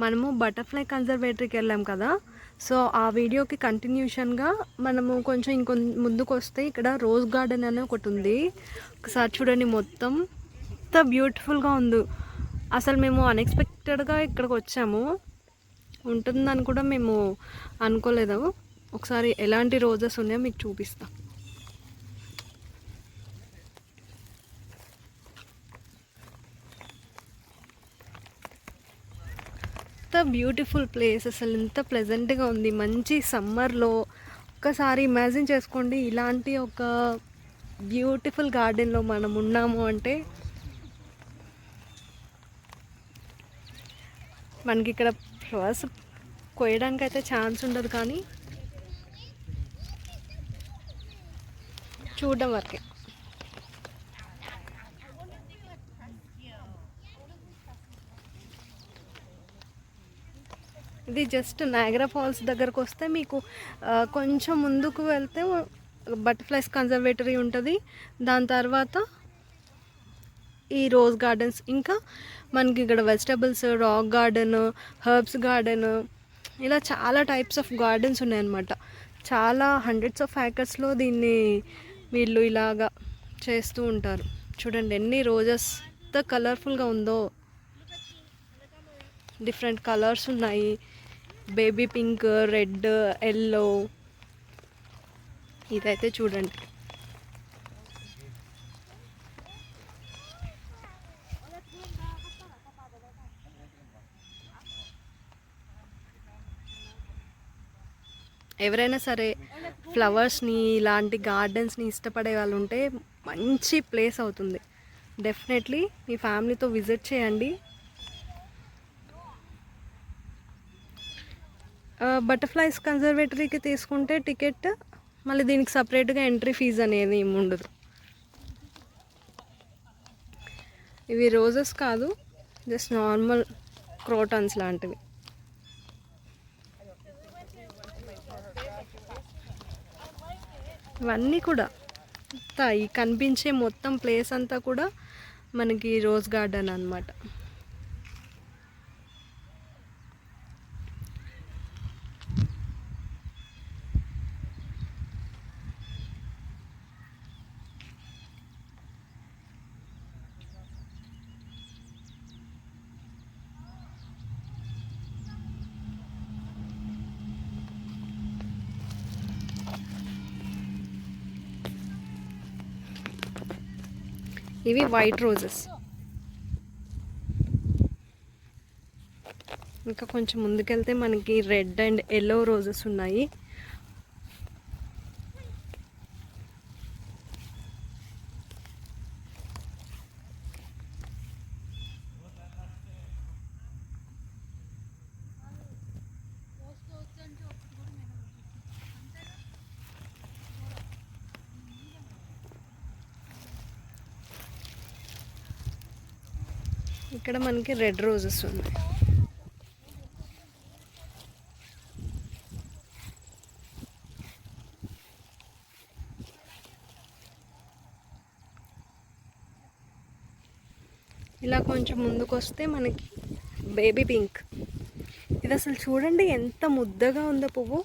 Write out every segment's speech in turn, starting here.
మనము బటర్ఫ్లై కన్జర్వేటరీకి వెళ్ళాం కదా. సో ఆ వీడియోకి కంటిన్యూషన్గా మనము కొంచెం ముందుకు వస్తే ఇక్కడ రోజ్ గార్డెన్ అనే ఒకటి ఉంది. ఒకసారి చూడండి, మొత్తం ఎంత బ్యూటిఫుల్గా ఉంది. అసలు మేము అన్ఎక్స్పెక్టెడ్గా ఇక్కడికి వచ్చాము, ఉంటుందని కూడా మేము అనుకోలేదు. ఒకసారి ఎలాంటి రోజెస్ ఉన్నాయో మీకు చూపిస్తాం. ఎంత బ్యూటిఫుల్ ప్లేస్, అసలు ఎంత ప్లెజెంట్గా ఉంది. మంచి సమ్మర్లో ఒక్కసారి ఇమాజిన్ చేసుకోండి, ఇలాంటి ఒక బ్యూటిఫుల్ గార్డెన్లో మనం ఉన్నాము అంటే. మనకి ఇక్కడ ఫ్లవర్స్ కోయడానికి అయితే ఛాన్స్ ఉండదు, కానీ చూడడం వరకే. ఇది జస్ట్ నయాగరా ఫాల్స్ దగ్గరకు వస్తే మీకు కొంచెం ముందుకు వెళ్తే బటర్ఫ్లైస్ కన్జర్వేటరీ ఉంటుంది. దాని తర్వాత ఈ రోజ్ గార్డెన్స్, ఇంకా మనకి ఇక్కడ vegetables, rock garden, herbs garden, ఇలా చాలా టైప్స్ ఆఫ్ గార్డెన్స్ ఉన్నాయన్నమాట. చాలా హండ్రెడ్స్ ఆఫ్ ఏకర్స్లో దీన్ని వీళ్ళు ఇలాగా చేస్తూ ఉంటారు. చూడండి ఎన్ని రోజెస్, ఎంత కలర్ఫుల్గా ఉందో. డిఫరెంట్ కలర్స్ ఉన్నాయి, బేబీ పింక్, రెడ్, ఎల్లో. ఇదైతే చూడండి, ఎవరైనా సరే ఫ్లవర్స్ని, ఇలాంటి గార్డెన్స్ని ఇష్టపడే వాళ్ళు ఉంటే మంచి ప్లేస్ అవుతుంది. డెఫినెట్లీ మీ ఫ్యామిలీతో విజిట్ చేయండి. బటర్ఫ్లైస్ కన్జర్వేటరీకి తీసుకుంటే టికెట్, మళ్ళీ దీనికి సపరేట్గా ఎంట్రీ ఫీజు అనేది ఏమి ఉండదు. ఇవి రోజెస్ కాదు, జస్ట్ నార్మల్ క్రోటన్స్ లాంటివి. ఇవన్నీ కూడా ఈ కనిపించే మొత్తం ప్లేస్ అంతా కూడా మనకి రోజ్ గార్డెన్ అన్నమాట. ఇవి వైట్ రోజెస్. ఇంకా కొంచెం ముందుకెళ్తే మనకి రెడ్ అండ్ ఎల్లో రోజెస్ ఉన్నాయి. ఇక్కడ మనకి రెడ్ రోజెస్ ఉన్నాయి. ఇలా కొంచెం ముందుకు వస్తే మనకి బేబీ పింక్. ఇది అసలు చూడండి ఎంత ముద్దగా ఉందో పువ్వు.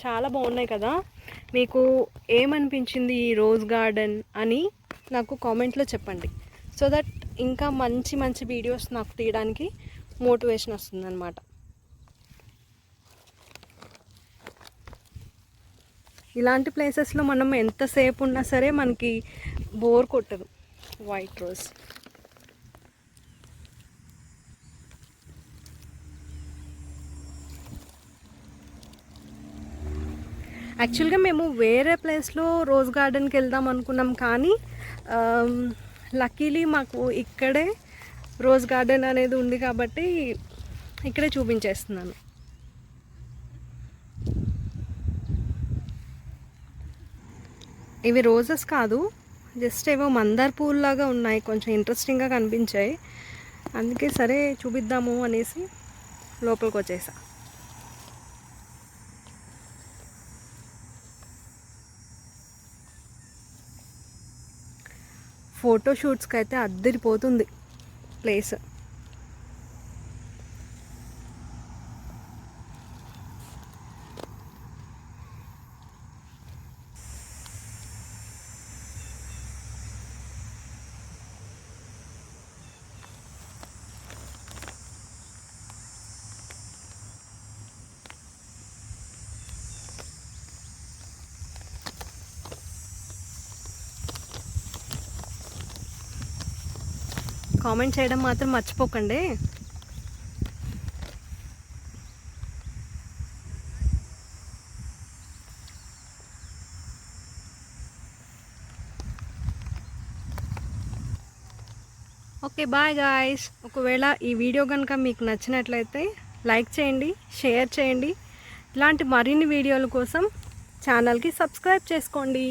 చాలా బాగున్నాయి కదా. మీకు ఏమనిపించింది ఈ రోజ్ గార్డెన్ అని నాకు కామెంట్లో చెప్పండి. సో దట్ ఇంకా మంచి మంచి వీడియోస్ నాకు తీయడానికి మోటివేషన్ వస్తుందన్నమాట. ఇలాంటి ప్లేసెస్లో మనం ఎంతసేపు ఉన్నా సరే మనకి బోర్ కొట్టదు. White rose. యాక్చువల్గా మేము వేరే ప్లేస్లో రోజ్ గార్డెన్కి వెళ్దాం అనుకున్నాం, కానీ లక్కీలీ మాకు ఇక్కడే రోజ్ గార్డెన్ అనేది ఉంది కాబట్టి ఇక్కడే చూపించేస్తున్నాను. ఇవి రోజెస్ కాదు, జస్ట్ ఏవో మందార పూల్లాగా ఉన్నాయి, కొంచెం ఇంట్రెస్టింగ్గా కనిపించాయి. అందుకే సరే చూపిద్దాము అనేసి లోపలికి వచ్చేసా. ఫోటో షూట్స్కి అయితే అద్దరిపోతుంది ప్లేస్. కామెంట్ చేయడం మాత్రం మర్చిపోకండి. Okay, bye guys. ఒకవేళ ఈ వీడియో కనుక మీకు నచ్చినట్లయితే లైక్ చేయండి, షేర్ చేయండి. ఇలాంటి మరిన్ని వీడియోల కోసం ఛానల్కి సబ్స్క్రైబ్ చేసుకోండి.